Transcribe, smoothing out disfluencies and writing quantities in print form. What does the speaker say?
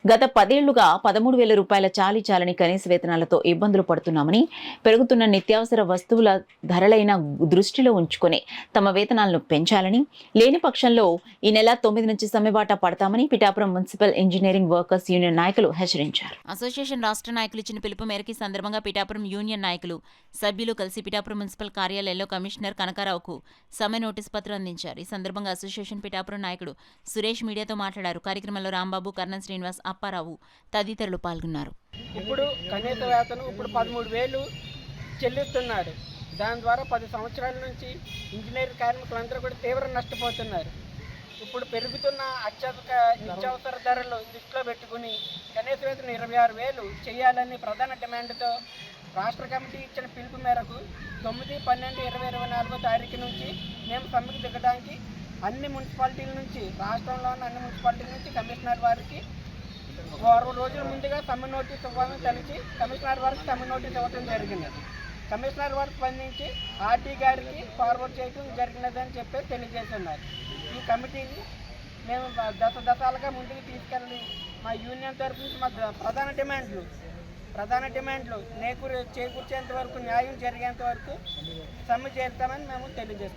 గత 10 ఏళ్లుగా 13,000 రూపాయల చాలీ కనీస వేతనాలతో ఇబ్బందులు పడుతున్నామని, పెరుగుతున్న నిత్యావసర వస్తువుల ధరలైన దృష్టిలో ఉంచుకొని తమ వేతనాలను పెంచాలని, లేని పక్షంలో ఈ నెల 9 నుంచి సమ్మెబాట పడతామని Pithapuram municipal engineering workers union నాయకులు హెచ్చరించారు. అసోసియేషన్ రాష్ట్ర నాయకులు ఇచ్చిన పిలుపు మేరకు ఈ సందర్భంగా పిఠాపురం యూనియన్ నాయకులు, సభ్యులు కలిసి పిఠాపురం మున్సిపల్ కార్యాలయంలో కమిషనర్ కనకారావుకు సమ్మె నోటీసు పత్రం అందించారు. ఈ సందర్భంగా అసోసియేషన్ పిఠాపురం నాయకుడు సురేష్ మీడియాతో మాట్లాడారు. కార్యక్రమంలో రాంబాబు, కర్ణన్ శ్రీనివాస్, అప్పారావు తదితరులు పాల్గొన్నారు. ఇప్పుడు కనీస వేతనం ఇప్పుడు 13,000 చెల్లిస్తున్నారు. దాని ద్వారా 10 సంవత్సరాల నుంచి ఇంజనీరింగ్ కార్మికులందరూ కూడా తీవ్ర నష్టపోతున్నారు. ఇప్పుడు పెరుగుతున్న అత్యధిక నిత్యావసర ధరలు దృష్టిలో పెట్టుకుని కనీస వేతనం 26,000 చేయాలని ప్రధాన డిమాండ్తో రాష్ట్ర కమిటీ ఇచ్చిన పిలుపు మేరకు 9/12/2024 తారీఖు నుంచి మేము సమ్మెకు దిగడానికి అన్ని మున్సిపాలిటీల నుంచి, రాష్ట్రంలో ఉన్న అన్ని మున్సిపాలిటీల నుంచి కమిషనర్ వారికి 6 రోజుల ముందుగా సమ్మె నోటీస్ ఇవ్వాలని తెలిసి కమిషనర్ వారికి సమ్మె నోటీస్ ఇవ్వడం జరిగింది. కమిషనర్ వారికి స్పందించి ఆర్టీ గారికి ఫార్వర్డ్ చేయడం జరిగినదని చెప్పి తెలియజేస్తున్నారు. ఈ కమిటీని మేము దశాలుగా ముందుకు తీసుకెళ్ళి మా యూనియన్ తరఫు నుంచి మా ప్రధాన డిమాండ్లు చేకూర్చేంత వరకు, న్యాయం జరిగేంత వరకు సమ్మె చేస్తామని మేము తెలియజేస్తున్నాం.